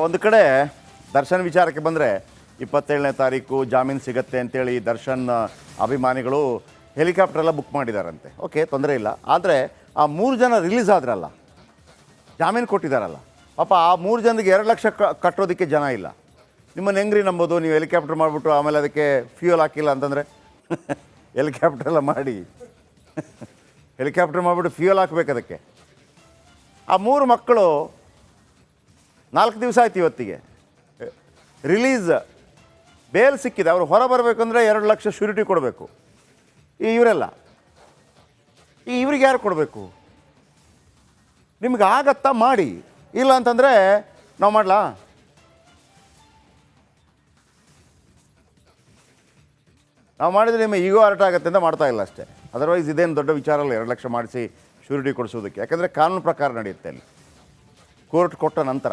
ಒಂದು ಕಡೆ ದರ್ಶನ್ ವಿಚಾರಕ್ಕೆ ಬಂದರೆ 27ನೇ ತಾರೀಕು ಜಾಮೀನು ಸಿಗತ್ತೆ ಅಂತೇಳಿ ದರ್ಶನ್ ಅಭಿಮಾನಿಗಳು ಹೆಲಿಕಾಪ್ಟರ್ ಎಲ್ಲ ಬುಕ್ ಮಾಡಿದಾರಂತೆ. ಓಕೆ, ತೊಂದರೆ ಇಲ್ಲ. ಆದರೆ ಆ 3 ಜನ ರಿಲೀಸ್ ಆದ್ರಲ್ಲ, ಜಾಮೀನು ಕೊಟ್ಟಿದ್ದಾರಲ್ಲ, ಪಾಪ ಆ 3 ಜನರಿಗೆ 2 ಲಕ್ಷ ಕಟ್ಟೋದಕ್ಕೆ ಜನ ಇಲ್ಲ. ನಿಮ್ಮನ್ನು ಹೆಂಗ್ರಿ ನಂಬೋದು? ನೀವು ಹೆಲಿಕಾಪ್ಟರ್ ಮಾಡಿಬಿಟ್ಟು ಆಮೇಲೆ ಅದಕ್ಕೆ ಫ್ಯೂಯಲ್ ಹಾಕಿಲ್ಲ ಅಂತಂದರೆ ಹೆಲಿಕಾಪ್ಟರ್ ಎಲ್ಲ ಮಾಡಿ ಹೆಲಿಕಾಪ್ಟರ್ ಮಾಡಿಬಿಟ್ಟು ಫ್ಯೂಯಲ್ ಹಾಕಬೇಕು ಅದಕ್ಕೆ. ಆ 3 ಮಕ್ಕಳು 4 ದಿವಸ ಆಯ್ತು ಇವತ್ತಿಗೆ ರಿಲೀಸ್, ಬೇಲ್ ಸಿಕ್ಕಿದೆ. ಅವರು ಹೊರ ಬರಬೇಕಂದ್ರೆ 2 ಲಕ್ಷ ಶ್ಯೂರಿಟಿ ಕೊಡಬೇಕು. ಇವರೆಲ್ಲ ಇವ್ರಿಗೆ ಯಾರು ಕೊಡಬೇಕು? ನಿಮ್ಗೆ ಆಗತ್ತಾ ಮಾಡಿ, ಇಲ್ಲ ಅಂತಂದರೆ ನಾವು ಮಾಡಲಾ? ನಾವು ಮಾಡಿದರೆ ನಿಮ್ಮ ಈಗೋ ಅರ್ಟ್ ಆಗುತ್ತೆ ಅಂತ ಮಾಡ್ತಾ ಇಲ್ಲ ಅಷ್ಟೇ. ಅದರ್ವೈಸ್ ಇದೇನು ದೊಡ್ಡ ವಿಚಾರ ಅಲ್ಲ 2 ಲಕ್ಷ ಮಾಡಿಸಿ ಶ್ಯೂರಿಟಿ ಕೊಡಿಸೋದಕ್ಕೆ. ಯಾಕಂದರೆ ಕಾನೂನು ಪ್ರಕಾರ ನಡೆಯುತ್ತೆ ಅಲ್ಲಿ, ಕೋರ್ಟ್ ಕೊಟ್ಟ ನಂತರ.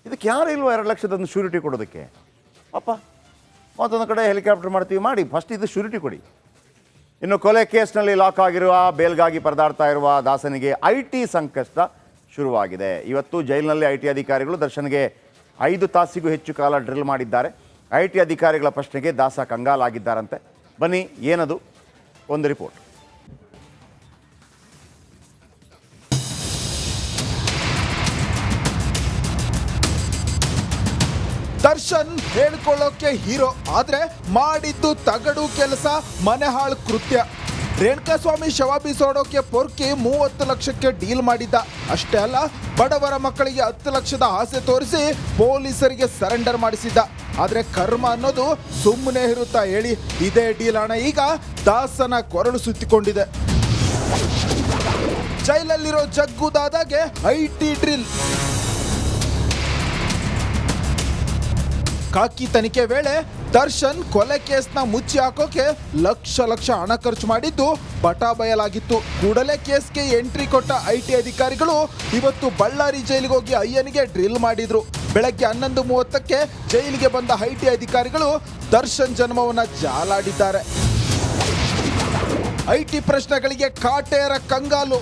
ಇದಕ್ಕೆ ಯಾರು ಇಲ್ವೋ 2 ಲಕ್ಷದೊಂದು ಶ್ಯೂರಿಟಿ ಕೊಡೋದಕ್ಕೆ? ಪಾಪ ಮತ್ತೊಂದು ಕಡೆ ಹೆಲಿಕಾಪ್ಟರ್ ಮಾಡ್ತೀವಿ, ಮಾಡಿ ಫಸ್ಟ್ ಇದು ಶ್ಯೂರಿಟಿ ಕೊಡಿ. ಇನ್ನು ಕೊಲೆ ಕೇಸ್ನಲ್ಲಿ ಲಾಕ್ ಆಗಿರುವ, ಬೇಲ್ಗಾಗಿ ಪರದಾಡ್ತಾ ಇರುವ ದಾಸನಿಗೆ IT ಸಂಕಷ್ಟ ಶುರುವಾಗಿದೆ. ಇವತ್ತು ಜೈಲಿನಲ್ಲಿ IT ಅಧಿಕಾರಿಗಳು ದರ್ಶನ್ಗೆ 5 ತಾಸಿಗೂ ಹೆಚ್ಚು ಕಾಲ ಡ್ರಿಲ್ ಮಾಡಿದ್ದಾರೆ. IT ಅಧಿಕಾರಿಗಳ ಪ್ರಶ್ನೆಗೆ ದಾಸ ಕಂಗಾಲಾಗಿದ್ದಾರಂತೆ. ಬನ್ನಿ, ಏನದು ಒಂದು ರಿಪೋರ್ಟ್. ದರ್ಶನ್ ಹೇಳ್ಕೊಳ್ಳೋಕೆ ಹೀರೋ, ಆದ್ರೆ ಮಾಡಿದ್ದು ತಗಡು ಕೆಲಸ, ಮನೆಹಾಳು ಕೃತ್ಯ. ರೇಣುಕಾಸ್ವಾಮಿ ಶವ ಬೀಸೋಡೋಕೆ ಪೊರ್ಕಿ 30 ಲಕ್ಷಕ್ಕೆ ಡೀಲ್ ಮಾಡಿದ್ದ. ಅಷ್ಟೇ ಅಲ್ಲ, ಬಡವರ ಮಕ್ಕಳಿಗೆ 10 ಲಕ್ಷದ ಆಸೆ ತೋರಿಸಿ ಪೊಲೀಸರಿಗೆ ಸರೆಂಡರ್ ಮಾಡಿಸಿದ್ದ. ಆದ್ರೆ ಕರ್ಮ ಅನ್ನೋದು ಸುಮ್ಮನೆ ಇರುತ್ತಾ ಹೇಳಿ? ಇದೇ ಡೀಲ್ ಹಣ ಈಗ ದಾಸನ ಕೊರಳು ಸುತ್ತಿಕೊಂಡಿದೆ. ಜೈಲಲ್ಲಿರೋ ಜಗ್ಗು ದಾದಾಗೆ IT ಡ್ರಿಲ್. ಕಾಕಿ ತನಿಖೆ ವೇಳೆ ದರ್ಶನ್ ಕೊಲೆ ಕೇಸ್ನ ಮುಚ್ಚಿ ಹಾಕೋಕೆ ಲಕ್ಷ ಹಣ ಖರ್ಚು ಮಾಡಿದ್ದು ಬಟಾ ಬಯಲಾಗಿತ್ತು. ಕೂಡಲೇ ಕೇಸ್ಗೆ ಎಂಟ್ರಿ ಕೊಟ್ಟ IT ಅಧಿಕಾರಿಗಳು ಇವತ್ತು ಬಳ್ಳಾರಿ ಜೈಲಿಗೆ ಹೋಗಿ ಅಯ್ಯನಿಗೆ ಡ್ರಿಲ್ ಮಾಡಿದ್ರು. ಬೆಳಗ್ಗೆ 11:30ಕ್ಕೆ ಜೈಲಿಗೆ ಬಂದ IT ಅಧಿಕಾರಿಗಳು ದರ್ಶನ್ ಜನ್ಮವನ್ನ ಜಾಲಾಡಿದ್ದಾರೆ. IT ಪ್ರಶ್ನೆಗಳಿಗೆ ಕಾಟೇರ ಕಂಗಾಲು.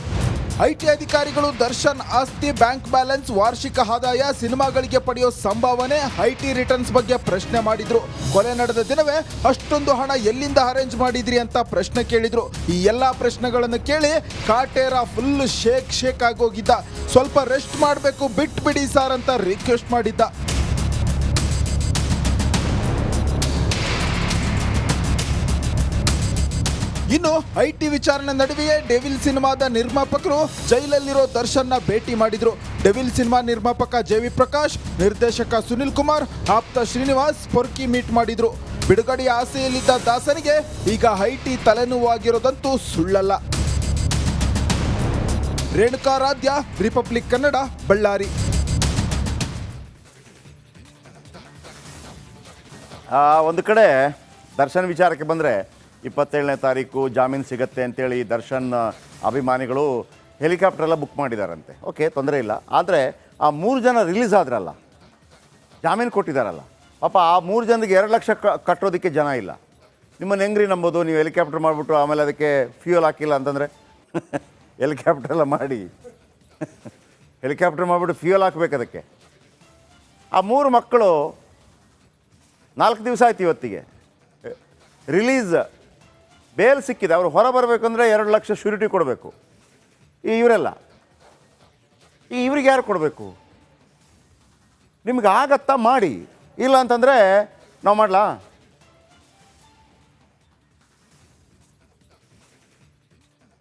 IT ಅಧಿಕಾರಿಗಳು ದರ್ಶನ್ ಆಸ್ತಿ, ಬ್ಯಾಂಕ್ ಬ್ಯಾಲೆನ್ಸ್, ವಾರ್ಷಿಕ ಆದಾಯ, ಸಿನಿಮಾಗಳಿಗೆ ಪಡೆಯೋ ಸಂಭಾವನೆ, IT ರಿಟರ್ನ್ಸ್ ಬಗ್ಗೆ ಪ್ರಶ್ನೆ ಮಾಡಿದ್ರು. ಕೊಲೆ ನಡೆದ ದಿನವೇ ಅಷ್ಟೊಂದು ಹಣ ಎಲ್ಲಿಂದ ಅರೇಂಜ್ ಮಾಡಿದ್ರಿ ಅಂತ ಪ್ರಶ್ನೆ ಕೇಳಿದ್ರು. ಈ ಎಲ್ಲಾ ಪ್ರಶ್ನೆಗಳನ್ನು ಕೇಳಿ ಕಾಟೇರ ಫುಲ್ ಶೇಕ್ ಆಗೋಗಿದ್ದ. ಸ್ವಲ್ಪ ರೆಸ್ಟ್ ಮಾಡಬೇಕು, ಬಿಟ್ಬಿಡಿ ಸಾರ್ ಅಂತ ರಿಕ್ವೆಸ್ಟ್ ಮಾಡಿದ್ದ. ಇನ್ನು IT ವಿಚಾರಣೆ ನಡುವೆಯೇ ಡೆವಿಲ್ ಸಿನಿಮಾದ ನಿರ್ಮಾಪಕರು ಜೈಲಲ್ಲಿರೋ ದರ್ಶನ್ನ ಭೇಟಿ ಮಾಡಿದ್ರು. ಡೆವಿಲ್ ಸಿನಿಮಾ ನಿರ್ಮಾಪಕ JV ಪ್ರಕಾಶ್, ನಿರ್ದೇಶಕ ಸುನಿಲ್ ಕುಮಾರ್, ಆಪ್ತ ಶ್ರೀನಿವಾಸ್ ಪೊರ್ಕಿ ಮೀಟ್ ಮಾಡಿದ್ರು. ಬಿಡುಗಡೆಯ ಆಸೆಯಲ್ಲಿದ್ದ ದಾಸನಿಗೆ ಈಗ IT ತಲೆನೋವಾಗಿರೋದಂತೂ ಸುಳ್ಳಲ್ಲ. ರೇಣುಕಾರಾಧ್ಯ, ರಿಪಬ್ಲಿಕ್ ಕನ್ನಡ, ಬಳ್ಳಾರಿ. ಒಂದು ಕಡೆ ದರ್ಶನ್ ವಿಚಾರಕ್ಕೆ ಬಂದರೆ 27ನೇ ತಾರೀಕು ಜಾಮೀನು ಸಿಗತ್ತೆ ಅಂತೇಳಿ ದರ್ಶನ್ ಅಭಿಮಾನಿಗಳು ಹೆಲಿಕಾಪ್ಟರ್ ಎಲ್ಲ ಬುಕ್ ಮಾಡಿದಾರಂತೆ. ಓಕೆ, ತೊಂದರೆ ಇಲ್ಲ. ಆದರೆ ಆ 3 ಜನ ರಿಲೀಸ್ ಆದ್ರಲ್ಲ, ಜಾಮೀನು ಕೊಟ್ಟಿದ್ದಾರಲ್ಲ, ಪಾಪ ಆ 3 ಜನರಿಗೆ 2 ಲಕ್ಷ ಕಟ್ಟೋದಕ್ಕೆ ಜನ ಇಲ್ಲ. ನಿಮ್ಮನ್ನು ಹೆಂಗ್ರಿ ನಂಬೋದು? ನೀವು ಹೆಲಿಕಾಪ್ಟರ್ ಮಾಡಿಬಿಟ್ಟು ಆಮೇಲೆ ಅದಕ್ಕೆ ಫ್ಯೂಯಲ್ ಹಾಕಿಲ್ಲ ಅಂತಂದರೆ ಹೆಲಿಕಾಪ್ಟರ್ ಎಲ್ಲ ಮಾಡಿ ಹೆಲಿಕಾಪ್ಟರ್ ಮಾಡಿಬಿಟ್ಟು ಫ್ಯೂಯಲ್ ಹಾಕಬೇಕು ಅದಕ್ಕೆ. ಆ 3 ಮಕ್ಕಳು 4 ದಿವಸ ಆಯ್ತು ಇವತ್ತಿಗೆ ರಿಲೀಸ್, ಬೇಲ್ ಸಿಕ್ಕಿದೆ. ಅವರು ಹೊರ ಬರಬೇಕಂದ್ರೆ 2 ಲಕ್ಷ ಶ್ಯೂರಿಟಿ ಕೊಡಬೇಕು. ಇವರೆಲ್ಲ ಇವ್ರಿಗೆ ಯಾರು ಕೊಡಬೇಕು? ನಿಮ್ಗೆ ಆಗತ್ತಾ ಮಾಡಿ, ಇಲ್ಲ ಅಂತಂದರೆ ನಾವು ಮಾಡಲಾ?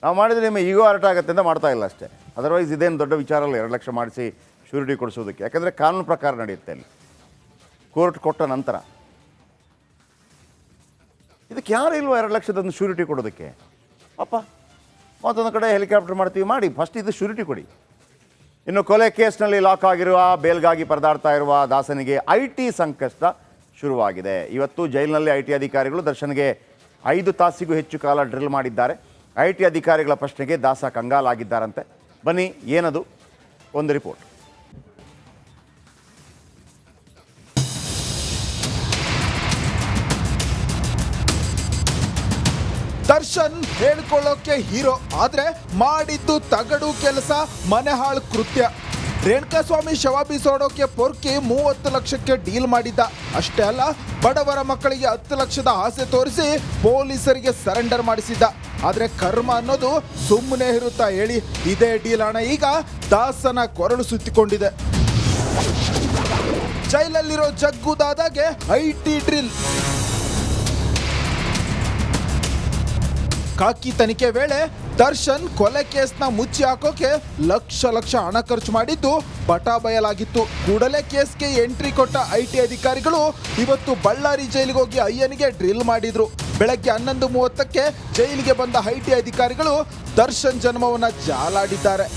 ನಾವು ಮಾಡಿದರೆ ನಿಮ್ಮ ಈಗೋ ಅರ್ಟ್ ಆಗುತ್ತೆ ಅಂತ ಮಾಡ್ತಾ ಇಲ್ಲ ಅಷ್ಟೇ. ಅದರ್ವೈಸ್ ಇದೇನು ದೊಡ್ಡ ವಿಚಾರ ಅಲ್ಲ 2 ಲಕ್ಷ ಮಾಡಿಸಿ ಶ್ಯೂರಿಟಿ ಕೊಡಿಸೋದಕ್ಕೆ. ಯಾಕಂದರೆ ಕಾನೂನು ಪ್ರಕಾರ ನಡೆಯುತ್ತೆ ಅಲ್ಲಿ, ಕೋರ್ಟ್ ಕೊಟ್ಟ ನಂತರ. ಇದಕ್ಕೆ ಯಾರು ಇಲ್ವೋ 2 ಲಕ್ಷದೊಂದು ಶ್ಯೂರಿಟಿ ಕೊಡೋದಕ್ಕೆ? ಪಾಪ ಮತ್ತೊಂದು ಕಡೆ ಹೆಲಿಕಾಪ್ಟರ್ ಮಾಡ್ತೀವಿ, ಮಾಡಿ ಫಸ್ಟ್ ಇದು ಶ್ಯೂರಿಟಿ ಕೊಡಿ. ಇನ್ನು ಕೊಲೆ ಕೇಸ್ನಲ್ಲಿ ಲಾಕ್ ಆಗಿರುವ, ಬೇಲ್ಗಾಗಿ ಪರದಾಡ್ತಾ ಇರುವ ದಾಸನಿಗೆ IT ಸಂಕಷ್ಟ ಶುರುವಾಗಿದೆ. ಇವತ್ತು ಜೈಲಿನಲ್ಲಿ IT ಅಧಿಕಾರಿಗಳು ದರ್ಶನ್ಗೆ 5 ತಾಸಿಗೂ ಹೆಚ್ಚು ಕಾಲ ಡ್ರಿಲ್ ಮಾಡಿದ್ದಾರೆ. IT ಅಧಿಕಾರಿಗಳ ಪ್ರಶ್ನೆಗೆ ದಾಸ ಕಂಗಾಲಾಗಿದ್ದಾರಂತೆ. ಬನ್ನಿ, ಏನದು ಒಂದು ರಿಪೋರ್ಟ್. ದರ್ಶನ್ ಹೇಳ್ಕೊಳ್ಳೋಕೆ ಹೀರೋ, ಆದ್ರೆ ಮಾಡಿದ್ದು ತಗಡು ಕೆಲಸ, ಮನೆಹಾಳು ಕೃತ್ಯ. ರೇಣುಕಾಸ್ವಾಮಿ ಶವ ಬೀಸೋಡೋಕೆ ಪೊರ್ಕಿ 30 ಲಕ್ಷಕ್ಕೆ ಡೀಲ್ ಮಾಡಿದ್ದ. ಅಷ್ಟೇ ಅಲ್ಲ, ಬಡವರ ಮಕ್ಕಳಿಗೆ 10 ಲಕ್ಷದ ಆಸೆ ತೋರಿಸಿ ಪೊಲೀಸರಿಗೆ ಸರೆಂಡರ್ ಮಾಡಿಸಿದ್ದ. ಆದ್ರೆ ಕರ್ಮ ಅನ್ನೋದು ಸುಮ್ಮನೆ ಇರುತ್ತಾ ಹೇಳಿ? ಇದೇ ಡೀಲ್ ಹಣ ಈಗ ದಾಸನ ಕೊರಳು ಸುತ್ತಿಕೊಂಡಿದೆ. ಜೈಲಲ್ಲಿರೋ ಜಗ್ಗು ದಾದಾಗೆ ಐಟಿ ಡ್ರಿಲ್. ಕಾಕಿ ತನಿಖೆ ವೇಳೆ ದರ್ಶನ್ ಕೊಲೆ ಕೇಸ್ನ ಮುಚ್ಚಿ ಹಾಕೋಕೆ ಲಕ್ಷ ಹಣ ಖರ್ಚು ಮಾಡಿದ್ದು ಬಟಾ ಬಯಲಾಗಿತ್ತು. ಕೂಡಲೇ ಕೇಸ್ಗೆ ಎಂಟ್ರಿ ಕೊಟ್ಟ ಐಟಿ ಅಧಿಕಾರಿಗಳು ಇವತ್ತು ಬಳ್ಳಾರಿ ಜೈಲಿಗೆ ಹೋಗಿ ಅಯ್ಯನಿಗೆ ಡ್ರಿಲ್ ಮಾಡಿದ್ರು. ಬೆಳಗ್ಗೆ 11:30ಕ್ಕೆ ಜೈಲಿಗೆ ಬಂದ ಐಟಿ ಅಧಿಕಾರಿಗಳು ದರ್ಶನ್ ಜನ್ಮವನ್ನ ಜಾಲಾಡಿದ್ದಾರೆ.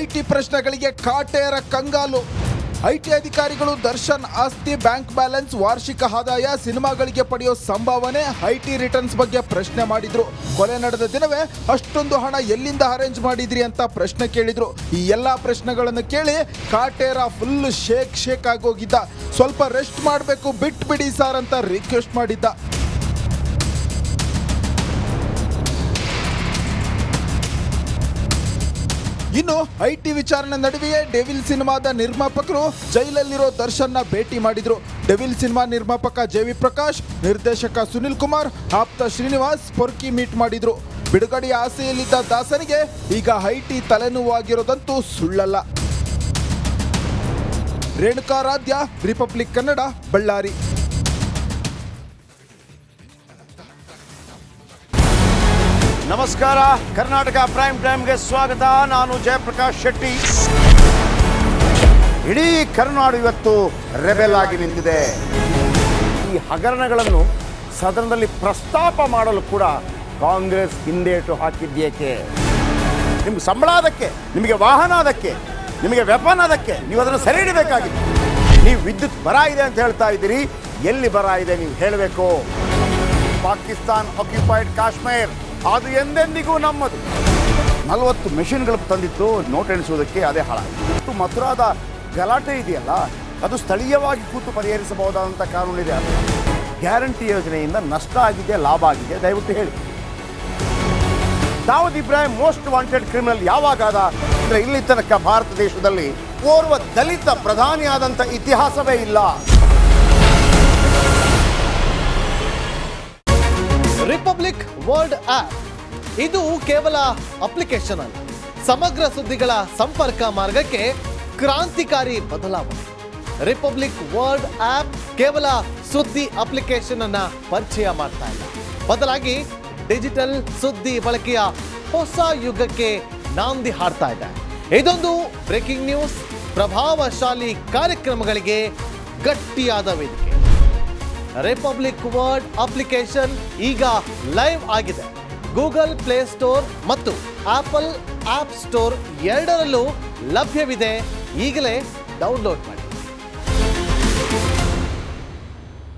ಐಟಿ ಪ್ರಶ್ನೆಗಳಿಗೆ ಕಾಟೇರ ಕಂಗಾಲು. ಐಟಿ ಅಧಿಕಾರಿಗಳು ದರ್ಶನ್ ಆಸ್ತಿ, ಬ್ಯಾಂಕ್ ಬ್ಯಾಲೆನ್ಸ್, ವಾರ್ಷಿಕ ಆದಾಯ, ಸಿನಿಮಾಗಳಿಗೆ ಪಡೆಯೋ ಸಂಭಾವನೆ, ಐಟಿ ರಿಟರ್ನ್ಸ್ ಬಗ್ಗೆ ಪ್ರಶ್ನೆ ಮಾಡಿದ್ರು. ಕೊಲೆ ನಡೆದ ದಿನವೇ ಅಷ್ಟೊಂದು ಹಣ ಎಲ್ಲಿಂದ ಅರೇಂಜ್ ಮಾಡಿದ್ರಿ ಅಂತ ಪ್ರಶ್ನೆ ಕೇಳಿದ್ರು. ಈ ಎಲ್ಲಾ ಪ್ರಶ್ನೆಗಳನ್ನು ಕೇಳಿ ಕಾಟೇರ ಫುಲ್ ಶೇಕ್ ಆಗೋಗಿದ್ದ. ಸ್ವಲ್ಪ ರೆಸ್ಟ್ ಮಾಡಬೇಕು, ಬಿಟ್ಬಿಡಿ ಸಾರ್ ಅಂತ ರಿಕ್ವೆಸ್ಟ್ ಮಾಡಿದ್ದ. ಇನ್ನು ಐಟಿ ವಿಚಾರಣೆ ನಡುವೆಯೇ ಡೆವಿಲ್ ಸಿನಿಮಾದ ನಿರ್ಮಾಪಕರು ಜೈಲಲ್ಲಿರೋ ದರ್ಶನ್ನ ಭೇಟಿ ಮಾಡಿದ್ರು. ಡೆವಿಲ್ ಸಿನಿಮಾ ನಿರ್ಮಾಪಕ ಜೆವಿ ಪ್ರಕಾಶ್, ನಿರ್ದೇಶಕ ಸುನಿಲ್ ಕುಮಾರ್, ಆಪ್ತ ಶ್ರೀನಿವಾಸ್ ಪೊರ್ಕಿ ಮೀಟ್ ಮಾಡಿದ್ರು. ಬಿಡುಗಡೆಯ ಆಸೆಯಲ್ಲಿದ್ದ ದಾಸನಿಗೆ ಈಗ ಐಟಿ ತಲೆನೋವಾಗಿರೋದಂತೂ ಸುಳ್ಳಲ್ಲ. ರೇಣುಕಾ ರಾಧ್ಯ, ರಿಪಬ್ಲಿಕ್ ಕನ್ನಡ, ಬಳ್ಳಾರಿ. ನಮಸ್ಕಾರ, ಕರ್ನಾಟಕ ಪ್ರೈಮ್ ಟೈಮ್ಗೆ ಸ್ವಾಗತ. ನಾನು ಜಯಪ್ರಕಾಶ್ ಶೆಟ್ಟಿ. ಇಡೀ ಕರ್ನಾಡು ಇವತ್ತು ರೆಬೆಲ್ ಆಗಿ ನಿಂತಿದೆ. ಈ ಹಗರಣಗಳನ್ನು ಸದನದಲ್ಲಿ ಪ್ರಸ್ತಾಪ ಮಾಡಲು ಕೂಡ ಕಾಂಗ್ರೆಸ್ ಹಿಂದೇಟು ಹಾಕಿದ್ದೇಕೆ? ನಿಮ್ಗೆ ಸಂಬಳ ಅದಕ್ಕೆ, ನಿಮಗೆ ವಾಹನ ಅದಕ್ಕೆ, ನಿಮಗೆ ವೆಪನ್ ಅದಕ್ಕೆ, ನೀವು ಅದನ್ನು ಸೆರೆ ಹಿಡಬೇಕಾಗಿತ್ತು. ನೀವು ವಿದ್ಯುತ್ ಬರ ಇದೆ ಅಂತ ಹೇಳ್ತಾ ಇದ್ದೀರಿ. ಎಲ್ಲಿ ಬರ ಇದೆ ನೀವು ಹೇಳಬೇಕು. ಪಾಕಿಸ್ತಾನ್ ಆಕ್ಯುಪೈಡ್ ಕಾಶ್ಮೀರ್ ಅದು ಎಂದೆಂದಿಗೂ ನಮ್ಮದು. 40 ಮೆಷಿನ್ಗಳು ತಂದಿತ್ತು ನೋಟ್ ಎಣಿಸುವುದಕ್ಕೆ, ಅದೇ ಹಾಳಾಯಿತು. ಮಥುರಾದ ಗಲಾಟೆ ಇದೆಯಲ್ಲ, ಅದು ಸ್ಥಳೀಯವಾಗಿ ಕೂತು ಪರಿಹರಿಸಬಹುದಾದಂಥ ಕಾನೂನಿದೆ. ಗ್ಯಾರಂಟಿ ಯೋಜನೆಯಿಂದ ನಷ್ಟ ಆಗಿದೆ, ಲಾಭ ಆಗಿದೆ, ದಯವಿಟ್ಟು ಹೇಳಿ. Dawood Ibrahim most wanted criminal ಯಾವಾಗಾದ ಅಂದರೆ ಇಲ್ಲಿ ತನಕ ಭಾರತ ದೇಶದಲ್ಲಿ ಓರ್ವ ದಲಿತ ಪ್ರಧಾನಿಯಾದಂಥ ಇತಿಹಾಸವೇ ಇಲ್ಲ. ರಿಪಬ್ಲಿಕ್ ವರ್ಲ್ಡ್ ಆಪ್ ಇದು ಕೇವಲ ಅಪ್ಲಿಕೇಶನ್ ಅಲ್ಲ, ಸಮಗ್ರ ಸುದ್ದಿಗಳ ಸಂಪರ್ಕ ಮಾರ್ಗಕ್ಕೆ ಕ್ರಾಂತಿಕಾರಿ ಬದಲಾವಣೆ. ರಿಪಬ್ಲಿಕ್ ವರ್ಲ್ಡ್ ಆಪ್ ಕೇವಲ ಸುದ್ದಿ ಅಪ್ಲಿಕೇಶನ್ ಅನ್ನ ಪರಿಚಯ ಮಾಡ್ತಾ ಇಲ್ಲ, ಬದಲಾಗಿ ಡಿಜಿಟಲ್ ಸುದ್ದಿ ಬಳಕೆಯ ಹೊಸ ಯುಗಕ್ಕೆ ನಾಂದಿ ಹಾಡ್ತಾ ಇದೆ. ಇದೊಂದು ಬ್ರೇಕಿಂಗ್ ನ್ಯೂಸ್, ಪ್ರಭಾವಶಾಲಿ ಕಾರ್ಯಕ್ರಮಗಳಿಗೆ ಗಟ್ಟಿಯಾದ ವೇದಿಕೆ. ರಿಪಬ್ಲಿಕ್ ವರ್ಲ್ಡ್ ಅಪ್ಲಿಕೇಶನ್ ಈಗ ಲೈವ್ ಆಗಿದೆ. ಗೂಗಲ್ ಪ್ಲೇ ಸ್ಟೋರ್ ಮತ್ತು ಆಪಲ್ ಆಪ್ ಸ್ಟೋರ್ ಎರಡರಲ್ಲೂ ಲಭ್ಯವಿದೆ. ಈಗಲೇ ಡೌನ್ಲೋಡ್ ಮಾಡಿ.